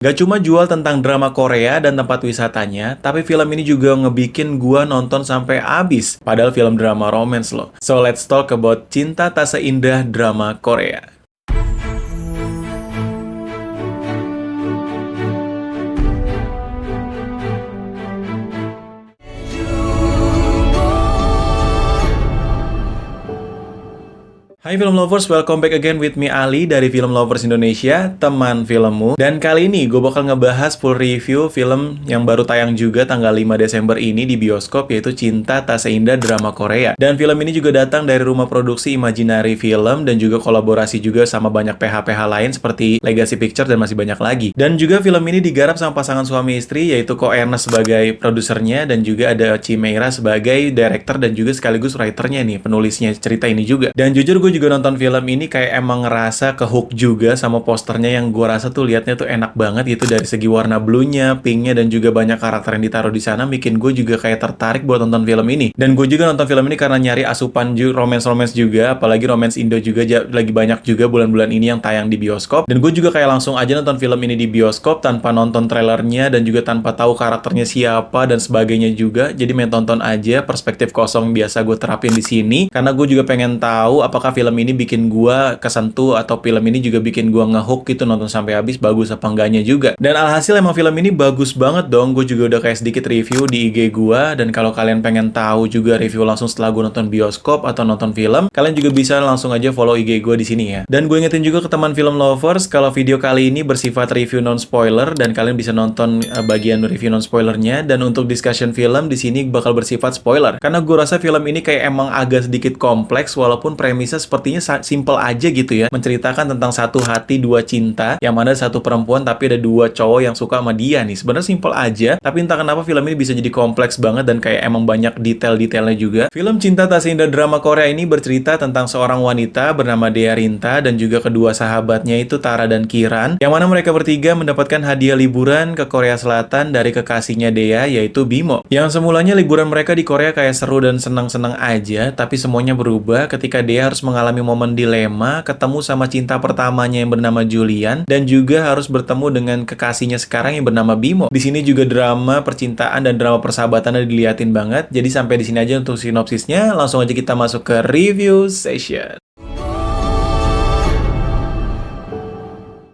Gak cuma jual tentang drama Korea dan tempat wisatanya, tapi film ini juga ngebikin gua nonton sampai habis. Padahal film drama romance loh. So let's talk about Cinta Tak Seindah Drama Korea. Hai Film Lovers, welcome back again with me Ali dari Film Lovers Indonesia, teman filmmu. Dan kali ini gue bakal ngebahas full review film yang baru tayang juga tanggal 5 Desember ini di bioskop, yaitu Cinta Tak Seindah Drama Korea. Dan film ini juga datang dari rumah produksi Imaginary Film dan juga kolaborasi juga sama banyak PH-PH lain seperti Legacy Picture dan masih banyak lagi. Dan juga film ini digarap sama pasangan suami istri, yaitu Ko Ernest sebagai produsernya dan juga ada Chimeira sebagai director dan juga sekaligus writernya nih, penulisnya cerita ini juga. Dan jujur gue juga nonton film ini kayak emang ngerasa kehook juga sama posternya yang gue rasa tuh liatnya tuh enak banget gitu, dari segi warna bluenya, pinknya, dan juga banyak karakter yang ditaruh di sana bikin gue juga kayak tertarik buat nonton film ini. Dan gue juga nonton film ini karena nyari asupan romance-romance juga, apalagi romance Indo juga lagi banyak juga bulan-bulan ini yang tayang di bioskop. Dan gue juga kayak langsung aja nonton film ini di bioskop tanpa nonton trailernya dan juga tanpa tahu karakternya siapa dan sebagainya juga. Jadi main tonton aja, perspektif kosong biasa gue terapin di sini karena gue juga pengen tahu apakah film ini bikin gua kesentuh atau film ini juga bikin gua ngehook gitu nonton sampai habis, bagus apa enggaknya juga. Dan alhasil emang film ini bagus banget dong. Gue juga udah kayak sedikit review di IG gua, dan kalau kalian pengen tahu juga review langsung setelah gua nonton bioskop atau nonton film, kalian juga bisa langsung aja follow IG gua di sini ya. Dan gue ingetin juga ke teman film lovers kalau video kali ini bersifat review non spoiler dan kalian bisa nonton bagian review non spoilernya, dan untuk discussion film di sini bakal bersifat spoiler. Karena gue rasa film ini kayak emang agak sedikit kompleks walaupun premisnya sepertinya simple aja gitu ya, menceritakan tentang satu hati dua cinta, yang mana satu perempuan tapi ada dua cowok yang suka sama dia nih. Sebenarnya simple aja, tapi entah kenapa film ini bisa jadi kompleks banget dan kayak emang banyak detail-detailnya juga. Film Cinta Tak Seindah Drama Korea ini bercerita tentang seorang wanita bernama Dea Rinta dan juga kedua sahabatnya itu Tara dan Kiran, yang mana mereka bertiga mendapatkan hadiah liburan ke Korea Selatan dari kekasihnya Dea, yaitu Bimo. Yang semulanya liburan mereka di Korea kayak seru dan senang-senang aja, tapi semuanya berubah ketika Dea harus mengalami momen dilema, ketemu sama cinta pertamanya yang bernama Julian dan juga harus bertemu dengan kekasihnya sekarang yang bernama Bimo. Di sini juga drama percintaan dan drama persahabatannya diliatin banget. Jadi sampai di sini aja untuk sinopsisnya. Langsung aja kita masuk ke review session.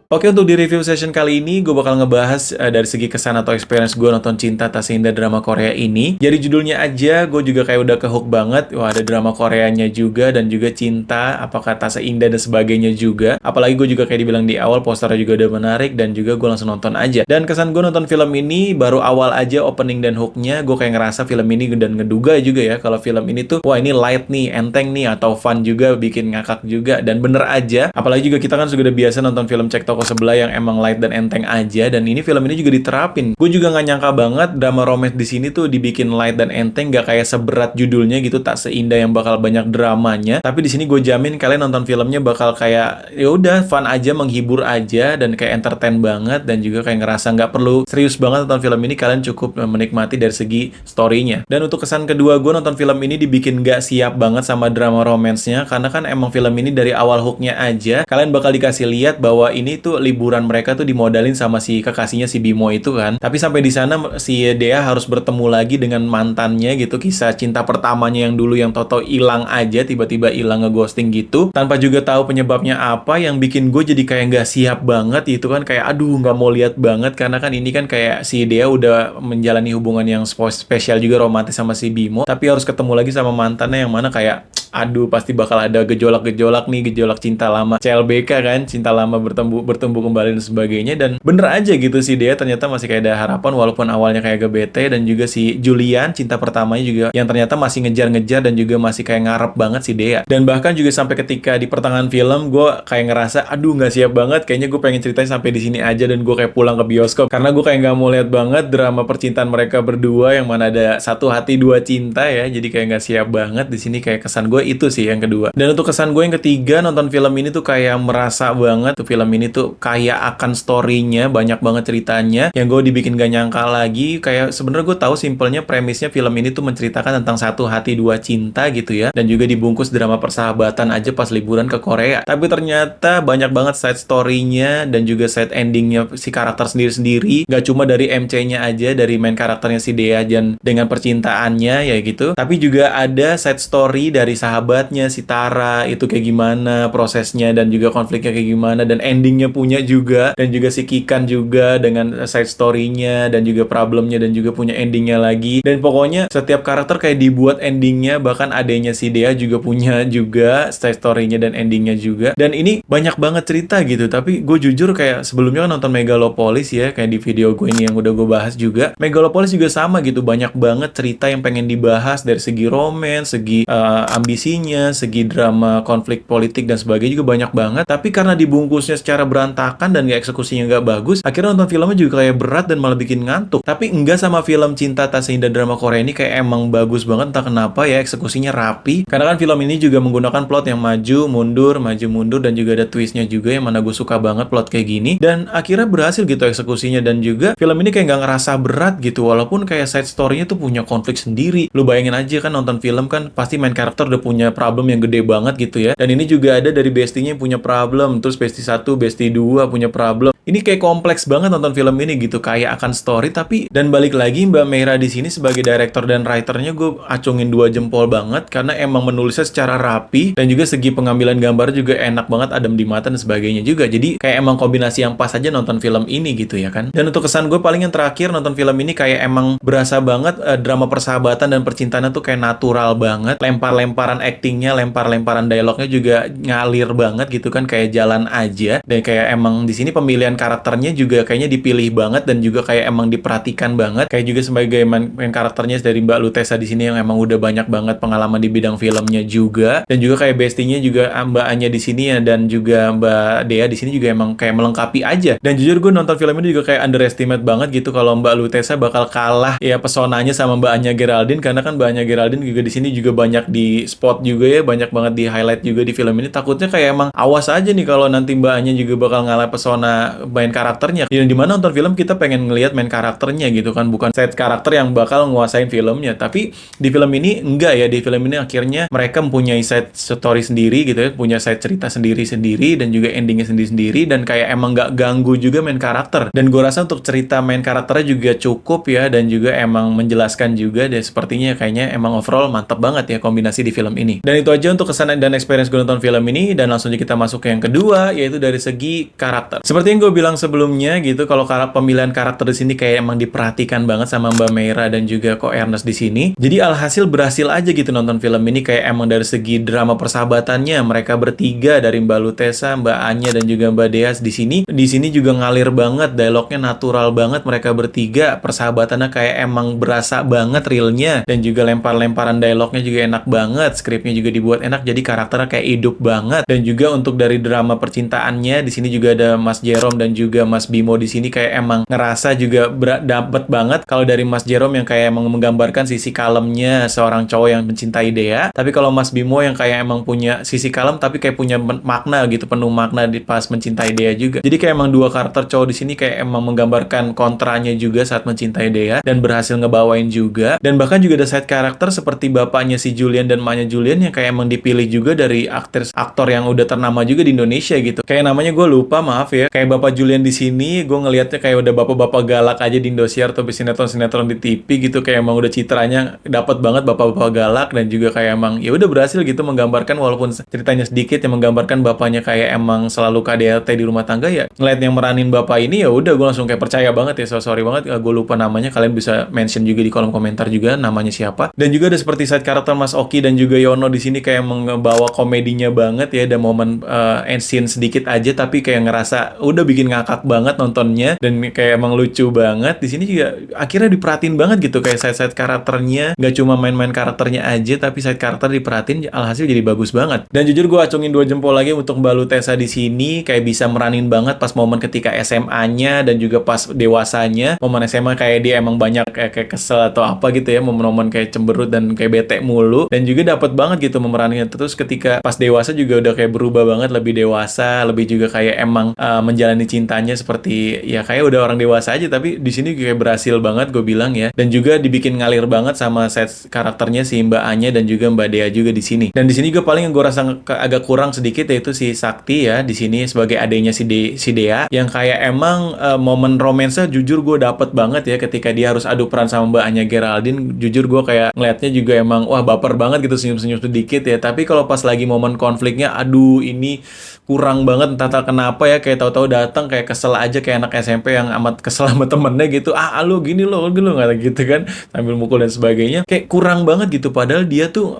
Oke, untuk di review session kali ini gue bakal ngebahas dari segi kesan atau experience gue nonton Cinta Tak Seindah Drama Korea ini. Jadi judulnya aja gue juga kayak udah kehook banget. Wah, ada drama Koreanya juga dan juga cinta, apakah tak seindah dan sebagainya juga. Apalagi gue juga kayak dibilang di awal posternya juga udah menarik dan juga gue langsung nonton aja. Dan kesan gue nonton film ini baru awal aja opening dan hooknya, gue kayak ngerasa film ini dan ngeduga juga ya kalau film ini tuh wah ini light nih, enteng nih, atau fun juga, bikin ngakak juga. Dan bener aja, apalagi juga kita kan sudah biasa nonton film cek toko sebelah yang emang light dan enteng aja, dan ini film ini juga diterapin. Gue juga nggak nyangka banget drama romance di sini tuh dibikin light dan enteng, gak kayak seberat judulnya gitu, tak seindah yang bakal banyak dramanya. Tapi di sini gue jamin kalian nonton filmnya bakal kayak ya udah fun aja, menghibur aja, dan kayak entertain banget, dan juga kayak ngerasa nggak perlu serius banget nonton film ini, kalian cukup menikmati dari segi story-nya. Dan untuk kesan kedua gue nonton film ini dibikin nggak siap banget sama drama romance-nya, karena kan emang film ini dari awal hooknya aja kalian bakal dikasih lihat bahwa ini tuh liburan mereka tuh dimodalin sama si kekasihnya si Bimo itu kan. Tapi sampai di sana si Dea harus bertemu lagi dengan mantannya gitu, kisah cinta pertamanya yang dulu yang toto hilang aja, tiba-tiba hilang ngeghosting gitu tanpa juga tahu penyebabnya apa, yang bikin gue jadi kayak nggak siap banget gitu kan, kayak aduh nggak mau lihat banget karena kan ini kan kayak si Dea udah menjalani hubungan yang spesial juga romantis sama si Bimo, tapi harus ketemu lagi sama mantannya yang mana kayak aduh pasti bakal ada gejolak-gejolak nih, gejolak cinta lama CLBK kan, cinta lama bertumbuh kembali dan sebagainya. Dan bener aja gitu sih dia ternyata masih kayak ada harapan walaupun awalnya kayak agak bete. Dan juga si Julian cinta pertamanya juga yang ternyata masih ngejar-ngejar dan juga masih kayak ngarep banget si Dea. Dan bahkan juga sampai ketika di pertengahan film gue kayak ngerasa aduh nggak siap banget, kayaknya gue pengen ceritain sampai di sini aja dan gue kayak pulang ke bioskop karena gue kayak nggak mau lihat banget drama percintaan mereka berdua yang mana ada satu hati dua cinta ya. Jadi kayak nggak siap banget di sini, kayak kesan gue itu sih yang kedua. Dan untuk kesan gue yang ketiga, nonton film ini tuh kayak merasa banget tuh film ini tuh kayak akan story-nya, banyak banget ceritanya yang gue dibikin gak nyangka lagi. Kayak sebenarnya gue tahu simpelnya premisnya film ini tuh menceritakan tentang satu hati dua cinta gitu ya, dan juga dibungkus drama persahabatan aja pas liburan ke Korea. Tapi ternyata banyak banget side story-nya dan juga side ending-nya si karakter sendiri-sendiri. Gak cuma dari MC-nya aja, dari main karakternya si Dea dan dengan percintaannya ya gitu, tapi juga ada side story dari sahabatnya si Tara itu kayak gimana prosesnya dan juga konfliknya kayak gimana, dan endingnya punya juga, dan juga si Kikan juga dengan side story-nya dan juga problemnya dan juga punya endingnya lagi. Dan pokoknya setiap karakter kayak dibuat endingnya, bahkan adanya si Dea juga punya juga side story-nya dan endingnya juga. Dan ini banyak banget cerita gitu, tapi gue jujur kayak sebelumnya kan nonton Megalopolis ya, kayak di video gue ini yang udah gue bahas juga, Megalopolis juga sama gitu, banyak banget cerita yang pengen dibahas dari segi romance, segi ambisinya, segi drama konflik politik dan sebagainya juga banyak banget. Tapi karena dibungkusnya secara berantakan dan eksekusinya nggak bagus, akhirnya nonton filmnya juga kayak berat dan malah bikin ngantuk. Tapi enggak sama film Cinta Tak Seindah Drama Korea ini, kayak emang bagus banget, entah kenapa ya, eksekusinya rapi. Karena kan film ini juga menggunakan plot yang maju mundur, dan juga ada twistnya juga yang mana gue suka banget plot kayak gini. Dan akhirnya berhasil gitu eksekusinya, dan juga film ini kayak nggak ngerasa berat gitu, walaupun kayak side story-nya tuh punya konflik sendiri. Lu bayangin aja kan nonton film kan pasti main karakter udah punya problem yang gede banget gitu ya. Dan ini juga ada dari bestie-nya yang punya problem, terus bestie 1, bestie 2 punya problem. Ini kayak kompleks banget nonton film ini gitu, kayak akan story. Tapi dan balik lagi Mbak Meira di sini sebagai director dan writernya gue acungin 2 jempol banget, karena emang menulisnya secara rapi dan juga segi pengambilan gambar juga enak banget, adem di mata dan sebagainya juga. Jadi kayak emang kombinasi yang pas aja nonton film ini gitu ya kan. Dan untuk kesan gue paling yang terakhir nonton film ini, kayak emang berasa banget drama persahabatan dan percintaannya tuh kayak natural banget. Lempar-lemparan actingnya, lempar-lemparan dialognya juga ngalir banget gitu kan, kayak jalan aja. Dan kayak emang di sini pemilihan karakternya juga kayaknya dipilih banget dan juga kayak emang diperhatikan banget. Kayak juga sebagai main karakternya dari Mbak Lutesa di sini yang emang udah banyak banget pengalaman di bidang filmnya juga. Dan juga kayak bestie-nya juga Mbak Anya di sini ya, dan juga Mbak Dea di sini juga emang kayak melengkapi aja. Dan jujur gue nonton film ini juga kayak underestimate banget gitu kalau Mbak Lutesa bakal kalah ya pesonanya sama Mbak Anya Geraldine, karena kan Mbak Anya Geraldine juga di sini juga banyak di spot juga ya, banyak banget di highlight juga di film ini. Takutnya kayak emang awas aja nih kalau nanti Mbak Anya juga bakal ngalah pesona main karakternya. Yang dimana nonton film kita pengen ngelihat main karakternya gitu kan, bukan set karakter yang bakal nguasain filmnya. Tapi di film ini enggak ya, di film ini akhirnya mereka mempunyai side story sendiri gitu ya, punya side cerita sendiri-sendiri dan juga endingnya sendiri-sendiri, dan kayak emang nggak ganggu juga main karakter. Dan gue rasa untuk cerita main karakternya juga cukup ya, dan juga emang menjelaskan juga, dan sepertinya kayaknya emang overall mantap banget ya kombinasi di film ini. Dan itu aja untuk kesan dan experience gue nonton film ini, dan langsung aja kita masuk ke yang kedua, yaitu dari segi karakter. Seperti yang gue bilang sebelumnya gitu, kalau pemilihan karakter di sini kayak emang diperhatikan banget sama Mbak Meira dan juga Ko Ernest di sini. Jadi alhasil berhasil aja gitu nonton film ini, kayak emang dari segi drama persahabatannya mereka bertiga dari Mbak Lutesa, Mbak Anya dan juga Mbak Dea di sini. Di sini juga ngalir banget, dialognya natural banget mereka bertiga, persahabatannya kayak emang berasa banget realnya, dan juga lempar-lemparan dialognya juga enak banget, skripnya juga dibuat enak, jadi karakternya kayak hidup banget. Dan juga untuk dari drama percintaannya di sini juga ada Mas Jerome dan juga Mas Bimo di sini kayak emang ngerasa juga dapet banget. Kalau dari Mas Jerome yang kayak emang menggambarkan sisi kalemnya seorang cowok yang mencintai Dea, tapi kalau Mas Bimo yang kayak emang punya sisi kalem tapi kayak punya makna gitu, penuh makna di pas mencintai Dea juga. Jadi kayak emang dua karakter cowok di sini kayak emang menggambarkan kontranya juga saat mencintai Dea dan berhasil ngebawain juga. Dan bahkan juga ada side karakter seperti bapaknya si Julian dan emaknya Julian yang kayak emang dipilih juga dari aktor yang udah ternama juga di Indonesia gitu. Kayak namanya gue lupa, maaf ya. Kayak bapak Julian di sini gue ngelihatnya kayak udah bapak-bapak galak aja di Indosiar atau sinetron-sinetron di TV gitu, kayak emang udah citranya dapat banget bapak-bapak galak, dan juga kayak emang ya udah berhasil gitu menggambarkan, walaupun ceritanya sedikit yang menggambarkan bapaknya kayak emang selalu KDRT di rumah tangga ya. Ngeliat yang meranin bapak ini ya udah gue langsung kayak percaya banget ya. Sorry banget gue lupa namanya, kalian bisa mention juga di kolom komentar juga namanya siapa. Dan juga ada seperti side karakter Mas Oki dan juga Yono di sini kayak membawa komedinya banget ya, ada momen end scene sedikit aja tapi kayak ngerasa udah bikin ngakak banget nontonnya, dan kayak emang lucu banget. Di sini juga akhirnya diperhatiin banget gitu, kayak side karakternya nggak cuma main-main karakternya aja, tapi side karakter diperhatiin, alhasil jadi bagus banget. Dan jujur gue acungin 2 jempol lagi untuk Mbak Lutesa di sini, kayak bisa meranin banget pas momen ketika SMA-nya dan juga pas dewasanya. Momen SMA kayak dia emang banyak kayak kesel atau apa gitu ya, momen-momen kayak cemberut dan kayak bete mulu, dan juga dapet banget gitu memerankannya. Terus ketika pas dewasa juga udah kayak berubah banget, lebih dewasa, lebih juga kayak emang menjalani cintanya seperti ya kayak udah orang dewasa aja, tapi di sini kayak berhasil banget gue bilang ya. Dan juga dibikin ngalir banget sama set karakternya si Mbak Anya dan juga Mbak Dea juga di sini. Dan di sini gue paling yang gue rasa agak kurang sedikit yaitu si Sakti ya di sini sebagai adenya si Dea yang kayak emang momen romansnya jujur gue dapet banget ya ketika dia harus adu peran sama Mbak Anya Geraldine. Jujur gue kayak ngeliatnya juga emang wah baper banget gitu, senyum-senyum sedikit ya. Tapi kalau pas lagi momen konfliknya, aduh ini kurang banget, entah kenapa ya, kayak tahu-tahu datang kayak kesel aja kayak anak SMP yang amat kesel sama temennya gitu. Lu gini lo nggak gitu kan, sambil mukul dan sebagainya. Kayak kurang banget gitu, padahal dia tuh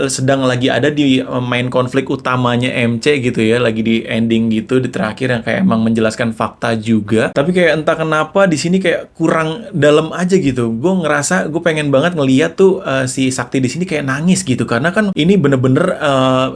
sedang lagi ada di main konflik utamanya MC gitu ya, lagi di ending gitu di terakhir yang kayak emang menjelaskan fakta juga. Tapi kayak entah kenapa di sini kayak kurang dalam aja gitu. Gue ngerasa gue pengen banget ngeliat tuh si Sakti di sini kayak nangis gitu, karena kan ini bener-bener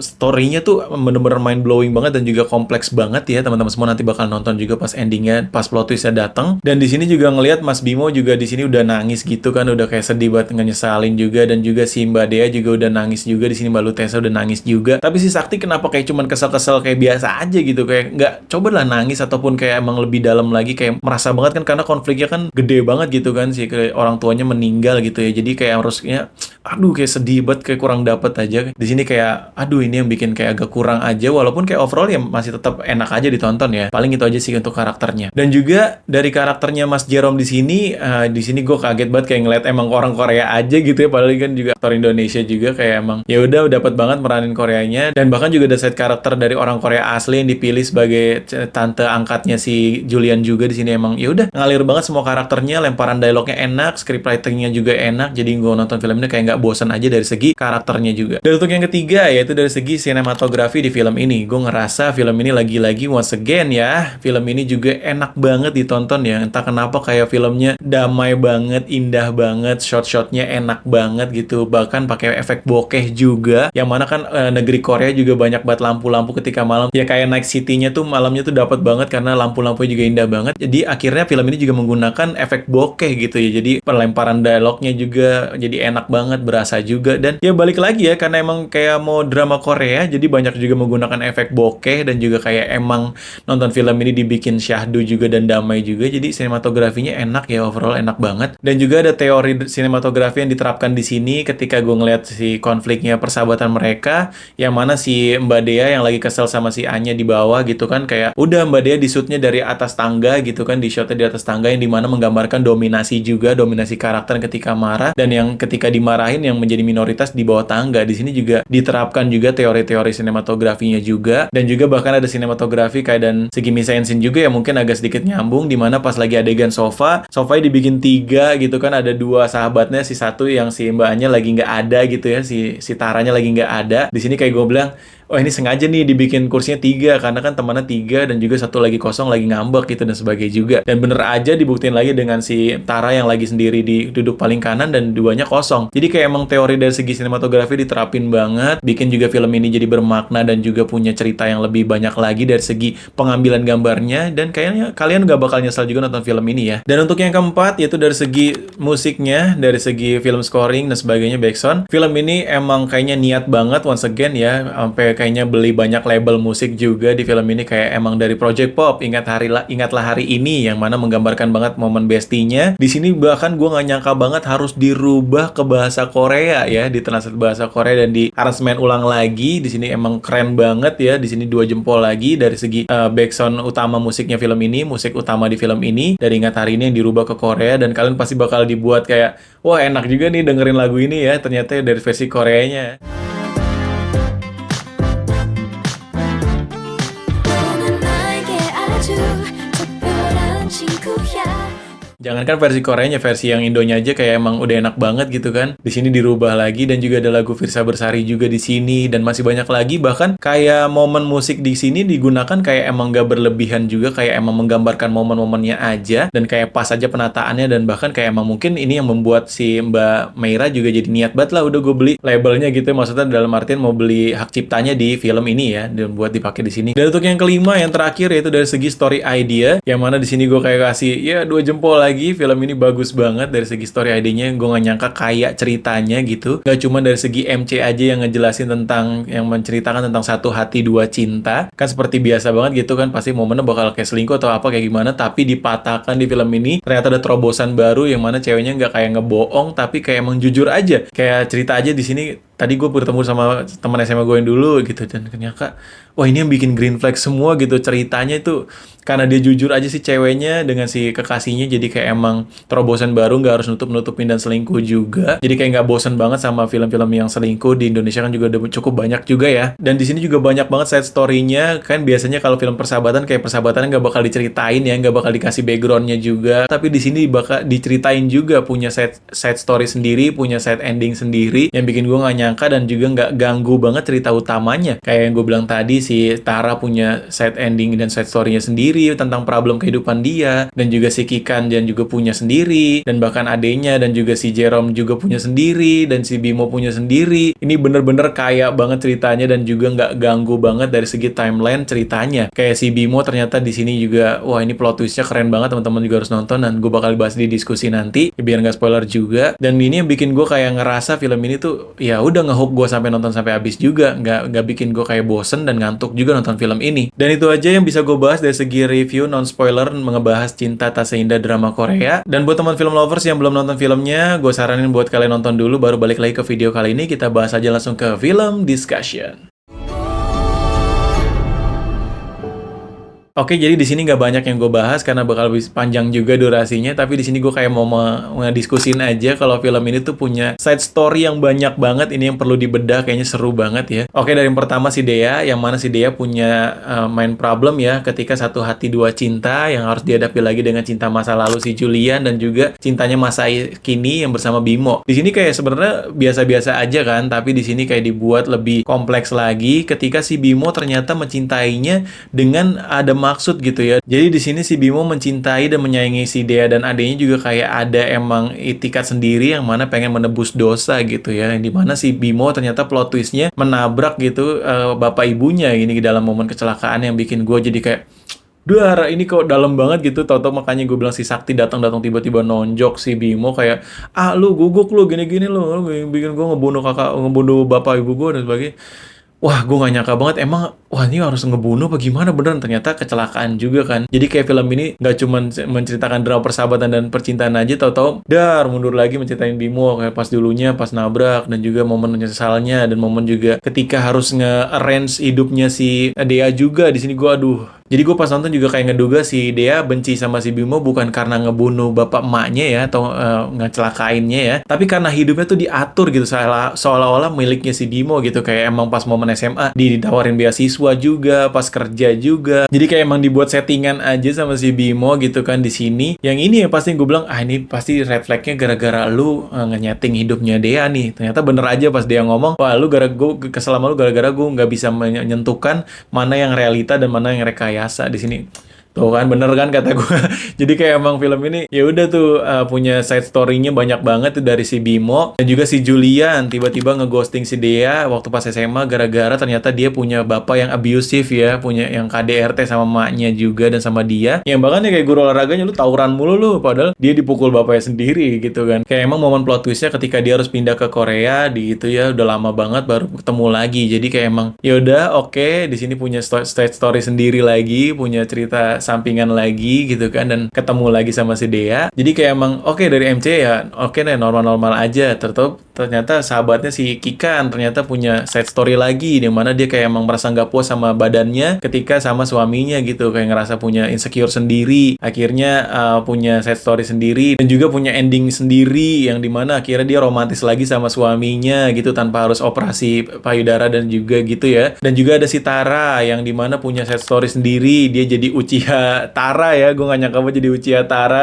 story-nya tuh bener-bener mind blowing banget dan juga kompleks banget ya. Teman-teman semua nanti bakal nonton juga pas endingnya, pas plot twistnya datang. Dan di sini juga ngelihat Mas Bimo juga di sini udah nangis gitu kan, udah kayak sedih banget, nyesalin juga. Dan juga si Mbak Dea juga udah nangis juga di sini, Mbak Lutesa udah nangis juga. Tapi si Sakti kenapa kayak cuman kesel-kesel kayak biasa aja gitu, kayak nggak coba lah nangis ataupun kayak emang lebih dalam lagi, kayak merasa banget kan karena konfliknya kan gede banget gitu kan, si orang tuanya meninggal gitu ya. Jadi kayak harusnya aduh kayak sedih banget, kayak kurang dapet aja. Di sini kayak aduh ini yang bikin kayak agak kurang aja, walaupun kayak overall ya masih tetap enak aja ditonton ya. Paling itu aja sih untuk karakternya. Dan juga dari karakternya Mas Jerome di sini gue kaget banget kayak ngeliat emang orang Korea aja gitu ya, padahal kan juga aktor Indonesia juga, kayak emang ya udah dapat banget meranin Koreanya. Dan bahkan juga ada set karakter dari orang Korea asli yang dipilih sebagai tante angkatnya si Julian juga di sini. Emang ya udah ngalir banget semua karakternya, lemparan dialognya enak, script writingnya juga enak. Jadi gue nonton film ini kayak nggak bosan aja dari segi karakternya juga. Dan untuk yang ketiga yaitu dari segi sinematografi di film ini, gue ngerasa film ini lagi-lagi once again ya, film ini juga enak banget ditonton ya. Entah kenapa kayak filmnya damai banget, indah banget, shot-shotnya enak banget gitu. Bahkan pakai efek bokeh juga, yang mana kan negeri Korea juga banyak banget lampu-lampu ketika malam ya, kayak Night City-nya tuh malamnya tuh dapat banget karena lampu-lampunya juga indah banget. Jadi akhirnya film ini juga menggunakan efek bokeh gitu ya, jadi pelemparan dialognya juga jadi enak banget, berasa juga. Dan ya balik lagi ya, karena emang kayak mau drama Korea, jadi banyak juga menggunakan efek bokeh. Dan juga kayak emang nonton film ini dibikin syahdu juga dan damai juga, jadi sinematografinya enak ya, overall enak banget. Dan juga ada teori sinematografi yang diterapkan di sini ketika gue ngeliat si konfliknya persahabatan mereka, yang mana si Mbak Dea yang lagi kesel sama si Anya di bawah gitu kan, kayak udah Mbak Dea di shootnya dari atas tangga gitu kan, di shotnya di atas tangga, yang dimana menggambarkan dominasi juga, dominasi karakter ketika marah, dan yang ketika dimarahin yang menjadi minoritas di bawah tangga. Di sini juga diterapkan juga teori-teori sinematografinya juga. Dan juga bahkan ada sinematografi kayak dan segi mise-en-scene juga yang mungkin agak sedikit nyambung, dimana pas lagi adegan sofanya dibikin 3 gitu kan, ada 2 sahabatnya, si satu yang si mbaknya lagi nggak ada gitu ya, si Taranya lagi nggak ada. Di sini kayak gue bilang, oh ini sengaja nih dibikin kursinya 3 karena kan temannya 3 dan juga satu lagi kosong lagi ngambek gitu dan sebagainya juga. Dan bener aja dibuktiin lagi dengan si Tara yang lagi sendiri di duduk paling kanan dan duanya kosong. Jadi kayak emang teori dari segi sinematografi diterapin banget, bikin juga film ini jadi bermakna dan juga punya cerita yang lebih banyak lagi dari segi pengambilan gambarnya. Dan kayaknya kalian gak bakal nyesal juga nonton film ini ya. Dan untuk yang keempat yaitu dari segi musiknya, dari segi film scoring dan sebagainya, backsound, film ini emang kayaknya niat banget once again ya, sampai kayaknya beli banyak label musik juga di film ini, kayak emang dari Project Pop, Ingatlah Hari Ini, yang mana menggambarkan banget momen bestinya. Di sini bahkan gue nggak nyangka banget harus dirubah ke bahasa Korea ya, ditranslate bahasa Korea dan di aransemen ulang lagi. Di sini emang keren banget ya. Di sini 2 jempol lagi dari segi backsound utama musiknya film ini, musik utama di film ini dari Ingat Hari Ini yang dirubah ke Korea. Dan kalian pasti bakal dibuat kayak, wah enak juga nih dengerin lagu ini ya, ternyata dari versi Koreanya. Jangankan versi Koreanya, versi yang Indonya aja kayak emang udah enak banget gitu kan. Di sini dirubah lagi dan juga ada lagu Firsa Bersari juga di sini dan masih banyak lagi. Bahkan kayak momen musik di sini digunakan kayak emang gak berlebihan juga, kayak emang menggambarkan momen-momennya aja dan kayak pas aja penataannya. Dan bahkan kayak emang mungkin ini yang membuat si Mbak Meira juga jadi niat banget lah, udah gue beli labelnya gitu. Maksudnya dalam artian mau beli hak ciptanya di film ini ya, dan buat dipakai di sini. Dan untuk yang kelima, yang terakhir yaitu dari segi story idea, yang mana di sini gue kayak kasih ya 2 jempol lagi, film ini bagus banget dari segi story idenya. Gue gak nyangka kayak ceritanya gitu. Gak cuma dari segi MC aja yang ngejelasin tentang, yang menceritakan tentang satu hati dua cinta. Kan seperti biasa banget gitu kan, pasti momennya bakal kayak selingkuh atau apa kayak gimana. Tapi dipatahkan di film ini, ternyata ada terobosan baru yang mana ceweknya nggak kayak ngebohong, tapi kayak emang jujur aja. Kayak cerita aja di sini. Tadi gue bertemu sama teman SMA gue yang dulu gitu, dan ternyata wah ini yang bikin green flag semua gitu ceritanya itu, karena dia jujur aja si ceweknya dengan si kekasihnya, jadi kayak emang terobosan baru, nggak harus nutup-nutupin dan selingkuh juga. Jadi kayak nggak bosan banget sama film-film yang selingkuh di Indonesia kan juga udah cukup banyak juga ya. Dan di sini juga banyak banget side story-nya. Kan biasanya kalau film persahabatan kayak persahabatan nggak bakal diceritain ya, nggak bakal dikasih background-nya juga. Tapi di sini bakal diceritain juga, punya side story sendiri, punya side ending sendiri yang bikin gue nggak nyangka dan juga nggak ganggu banget cerita utamanya. Kayak yang gue bilang tadi, si Tara punya side ending dan side story-nya sendiri tentang problem kehidupan dia, dan juga si Kikan dan juga punya sendiri, dan bahkan adenya dan juga si Jerome juga punya sendiri, dan si Bimo punya sendiri. Ini bener-bener kaya banget ceritanya dan juga nggak ganggu banget dari segi timeline ceritanya. Kayak si Bimo ternyata di sini juga, wah ini plot twist-nya keren banget, teman-teman juga harus nonton dan gue bakal bahas di diskusi nanti biar nggak spoiler juga. Dan ini yang bikin gue kayak ngerasa film ini tuh ya udah ngehook gue sampai nonton sampai habis juga, nggak bikin gue kayak bosen dan ngantuk juga nonton film ini. Dan itu aja yang bisa gue bahas dari segi review non spoiler mengebahas Cinta Tak Seindah drama Korea. Dan buat teman film lovers yang belum nonton filmnya, gue saranin buat kalian nonton dulu baru balik lagi ke video kali ini. Kita bahas aja langsung ke film discussion. Oke, jadi di sini nggak banyak yang gue bahas karena bakal lebih panjang juga durasinya. Tapi di sini gue kayak mau ngediskusin aja kalau film ini tuh punya side story yang banyak banget. Ini yang perlu dibedah, kayaknya seru banget ya. Oke, dari yang pertama si Dea, yang mana si Dea punya main problem ya ketika satu hati dua cinta yang harus dihadapi lagi dengan cinta masa lalu si Julian dan juga cintanya masa kini yang bersama Bimo. Di sini kayak sebenarnya biasa-biasa aja kan, tapi di sini kayak dibuat lebih kompleks lagi ketika si Bimo ternyata mencintainya dengan ada maksud gitu ya. Jadi di sini si Bimo mencintai dan menyayangi si Dea dan adenya juga kayak ada emang itikat sendiri yang mana pengen menebus dosa gitu ya. Yang dimana si Bimo ternyata plot twistnya menabrak gitu bapak ibunya ini dalam momen kecelakaan yang bikin gue jadi kayak duh, ini kok dalam banget gitu. Tau-tau makanya gue bilang si Sakti datang tiba-tiba nonjok si Bimo kayak, lu guguk lu gini-gini lu bikin gue ngebunuh bapak ibu gue dan sebagainya. Wah, gue gak nyangka banget, emang, wah ini harus ngebunuh apa gimana, beneran ternyata kecelakaan juga kan. Jadi kayak film ini gak cuma menceritakan drama persahabatan dan percintaan aja, tau-tau mundur lagi menceritain Bimo, kayak pas dulunya, pas nabrak, dan juga momen menyesalnya, dan momen juga ketika harus nge-arrange hidupnya si Dea juga. Di sini gue jadi gue pas nonton juga kayak ngeduga si Dea benci sama si Bimo bukan karena ngebunuh bapak emaknya ya, atau ngecelakainnya ya, tapi karena hidupnya tuh diatur gitu, seolah-olah miliknya si Bimo gitu. Kayak emang pas momen SMA ditawarin beasiswa juga, pas kerja juga. Jadi kayak emang dibuat settingan aja sama si Bimo gitu kan di sini. Yang ini ya pasti gue bilang, ini pasti red flagnya gara-gara lu ngenyeting hidupnya Dea nih. Ternyata bener aja pas dia ngomong, wah lu gue kesel sama lu gara-gara gue nggak bisa menyentuhkan mana yang realita dan mana yang rekayasa di sini. Tuh kan, bener kan kata gue. Jadi kayak emang film ini ya udah tuh punya side story-nya banyak banget tuh dari si Bimo dan juga si Julian tiba-tiba ngeghosting si Dea waktu pas SMA gara-gara ternyata dia punya bapak yang abusive ya, punya yang KDRT sama maknya juga dan sama dia. Yang bahkan ya kayak guru olahraganya lu tawuran mulu lu, padahal dia dipukul bapaknya sendiri gitu kan. Kayak emang momen plot twist-nya ketika dia harus pindah ke Korea di itu ya udah lama banget baru ketemu lagi. Jadi kayak emang ya udah oke, di sini punya side story sendiri lagi, punya cerita sampingan lagi gitu kan, dan ketemu lagi sama si Dea. Jadi kayak emang oke, dari MC ya oke deh, normal-normal aja. Ternyata sahabatnya si Kikan ternyata punya side story lagi di mana dia kayak emang merasa nggak puas sama badannya ketika sama suaminya gitu, kayak ngerasa punya insecure sendiri. Akhirnya punya side story sendiri dan juga punya ending sendiri yang dimana akhirnya dia romantis lagi sama suaminya gitu tanpa harus operasi payudara dan juga gitu ya. Dan juga ada si Tara yang dimana punya side story sendiri, dia jadi Uchiha Tara ya. Gue gak nyangka banget jadi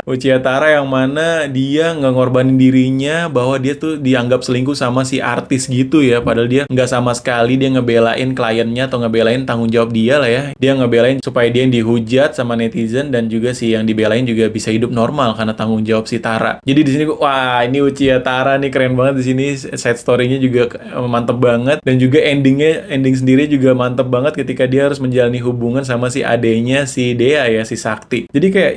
Uchiha Tara yang mana dia nggak ngorbanin dirinya bahwa dia tuh dianggap selingkuh sama si artis gitu ya, padahal dia nggak sama sekali. Dia ngebelain kliennya atau ngebelain tanggung jawab dia lah ya. Dia ngebelain supaya dia yang dihujat sama netizen dan juga si yang dibelain juga bisa hidup normal karena tanggung jawab si Tara. Jadi di sini wah ini Uchiha Tara nih keren banget. Di sini side story-nya juga mantep banget dan juga ending sendiri juga mantep banget ketika dia harus menjalani hubungan sama si adenya si Dea ya, si Sakti. Jadi kayak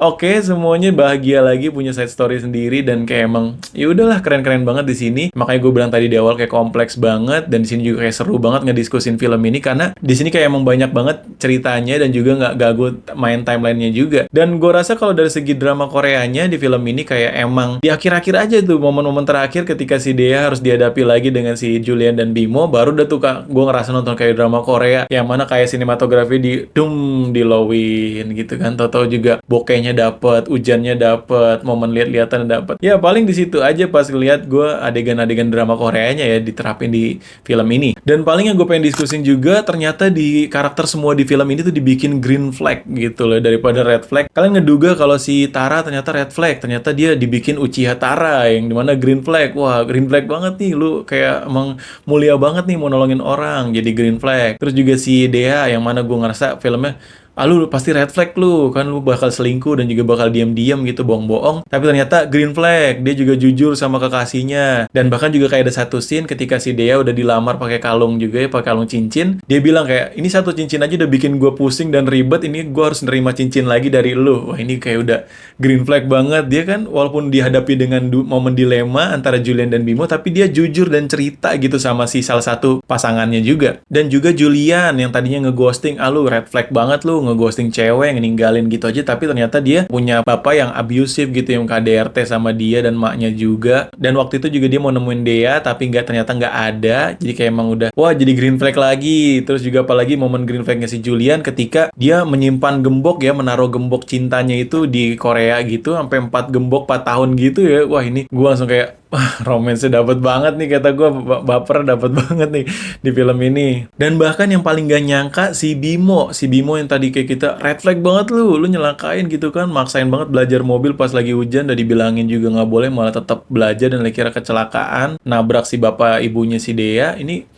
oke, semuanya bahagia lagi, punya side story sendiri, dan kayak emang ya udahlah, keren-keren banget di sini. Makanya gue bilang tadi di awal kayak kompleks banget, dan di sini juga kayak seru banget ngediskusin film ini karena di sini kayak emang banyak banget ceritanya dan juga nggak gagu main timelinenya juga. Dan gue rasa kalau dari segi drama Koreanya di film ini kayak emang di akhir-akhir aja tuh, momen-momen terakhir ketika si Dea harus dihadapi lagi dengan si Julian dan Bimo, baru udah tuh kak gue ngerasa nonton kayak drama Korea yang mana kayak sinematografi di di lowin gitu kan. Tau-tau juga bokehnya dapet, hujannya dapet, momen lihat-lihatan dapet. Ya paling di situ aja pas ngeliat gue adegan-adegan drama Koreanya ya diterapin di film ini. Dan paling yang gue pengen diskusin juga, ternyata di karakter semua di film ini tuh dibikin green flag gitu loh daripada red flag. Kalian ngeduga kalau si Tara ternyata red flag, ternyata dia dibikin Uchiha Tara yang dimana green flag. Wah, green flag banget nih, lu kayak emang mulia banget nih mau nolongin orang, jadi green flag. Terus juga si Dea yang mana gue ngerasa filmnya lu pasti red flag lu, kan lu bakal selingkuh dan juga bakal diam-diam gitu, bohong-bohong. Tapi ternyata green flag, dia juga jujur sama kekasihnya. Dan bahkan juga kayak ada satu scene ketika si Dea udah dilamar pakai kalung juga ya, pakai kalung cincin. Dia bilang kayak, ini satu cincin aja udah bikin gue pusing dan ribet, ini gue harus nerima cincin lagi dari lu. Wah ini kayak udah green flag banget. Dia kan walaupun dihadapi dengan momen dilema antara Julian dan Bimo, tapi dia jujur dan cerita gitu sama si salah satu pasangannya juga. Dan juga Julian yang tadinya ngeghosting, lu red flag banget lu, ngeghosting cewek, ninggalin gitu aja, tapi ternyata dia punya bapak yang abusive gitu, yang KDRT sama dia dan maknya juga. Dan waktu itu juga dia mau nemuin Dea, tapi ternyata nggak ada. Jadi kayak emang udah, wah jadi green flag lagi. Terus juga apalagi momen green flagnya si Julian ketika dia menyimpan gembok ya, menaruh gembok cintanya itu di Korea gitu, sampai 4 gembok 4 tahun gitu ya. Wah ini gue langsung kayak, wah, romansnya dapet banget nih, kata gue, baper dapet banget nih di film ini. Dan bahkan yang paling gak nyangka si Bimo yang tadi kayak kita red flag banget lu nyelakain gitu kan, maksain banget belajar mobil pas lagi hujan, udah dibilangin juga nggak boleh, malah tetap belajar dan kira kecelakaan, nabrak si bapak ibunya si Dea. Ini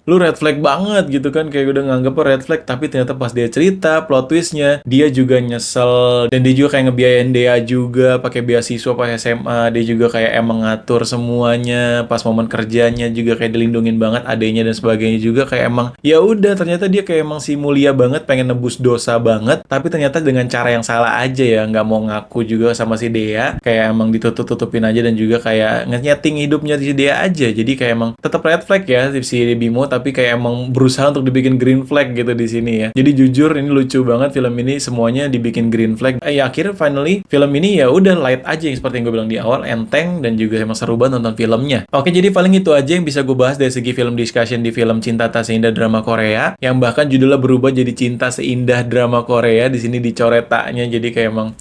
lu red flag banget gitu kan, kayak udah nganggep red flag, tapi ternyata pas dia cerita plot twistnya, dia juga nyesel, dan dia juga kayak ngebiayain Dea juga pakai beasiswa pas SMA. Dia juga kayak emang ngatur semuanya, pas momen kerjanya juga kayak dilindungin banget adenya dan sebagainya juga, kayak emang ya udah, ternyata dia kayak emang si mulia banget, pengen nebus dosa banget, tapi ternyata dengan cara yang salah aja ya, nggak mau ngaku juga sama si Dea, kayak emang ditutup-tutupin aja, dan juga kayak nyeting hidupnya si Dea aja. Jadi kayak emang tetap red flag ya si Bimo, tapi kayak emang berusaha untuk dibikin green flag gitu di sini ya. Jadi jujur ini lucu banget, film ini semuanya dibikin green flag. Ya akhirnya finally film ini ya udah light aja, yang seperti yang gue bilang di awal, enteng dan juga emang seru banget nonton filmnya. Oke, jadi paling itu aja yang bisa gue bahas dari segi film discussion di film Cinta Tak Seindah Drama Korea, yang bahkan judulnya berubah jadi Cinta Seindah Drama Korea. Di sini dicoret taknya, jadi kayak emang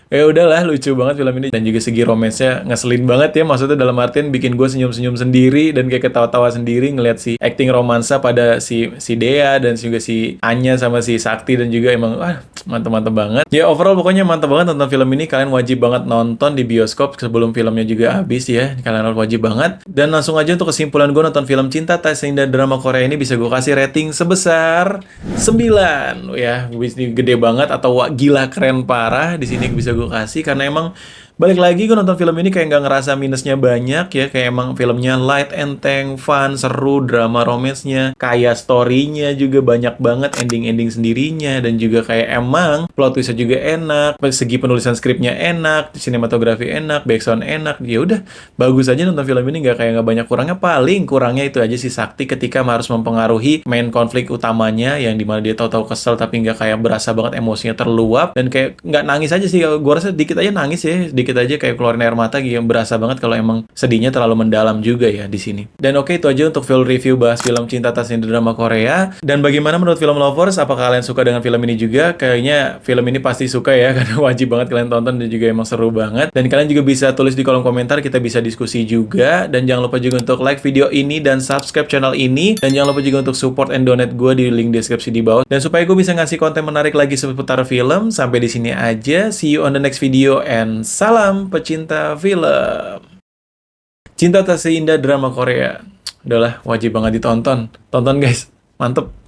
ya udahlah, lucu banget film ini. Dan juga segi romansnya ngeselin banget ya, maksudnya dalam artian bikin gue senyum-senyum sendiri dan kayak ketawa-tawa sendiri ngeliat si acting romansa pada si Dea dan juga si Anya sama si Sakti, dan juga emang mantep-mantep banget ya. Overall pokoknya mantep banget nonton film ini. Kalian wajib banget nonton di bioskop sebelum filmnya juga habis ya, kalian wajib banget. Dan langsung aja untuk kesimpulan gue nonton film Cinta Tak Seindah Drama Korea ini, bisa gue kasih rating sebesar 9 ya. Ini gede banget atau wah, gila keren parah di sini bisa gue kasih, karena emang balik lagi gue nonton film ini kayak nggak ngerasa minusnya banyak ya. Kayak emang filmnya light, enteng, fun, seru, drama romance-nya, kayak story-nya juga banyak banget, ending-ending sendirinya, dan juga kayak emang plot twist-nya juga enak, segi penulisan skripnya enak, sinematografi enak, background enak. Ya udah bagus aja nonton film ini, nggak banyak kurangnya. Paling kurangnya itu aja si Sakti ketika harus mempengaruhi main konflik utamanya, yang dimana dia tahu-tahu kesel tapi nggak kayak berasa banget emosinya terluap, dan kayak nggak nangis aja sih. Gue rasa dikit aja nangis ya, dikit aja kayak keluarin air mata gitu, yang berasa banget kalau emang sedihnya terlalu mendalam juga ya di sini. Dan oke, itu aja untuk full review bahas film Cinta Tak Seindah Drama Korea. Dan bagaimana menurut film lovers? Apakah kalian suka dengan film ini juga? Kayaknya film ini pasti suka ya, karena wajib banget kalian tonton dan juga emang seru banget. Dan kalian juga bisa tulis di kolom komentar, kita bisa diskusi juga. Dan jangan lupa juga untuk like video ini dan subscribe channel ini. Dan jangan lupa juga untuk support and donate gue di link deskripsi di bawah. Dan supaya gue bisa ngasih konten menarik lagi seputar film, sampai di sini aja. See you on the next video and salam pecinta film. Cinta Tak Seindah Drama Korea. Udahlah, wajib banget ditonton. Tonton guys, mantep.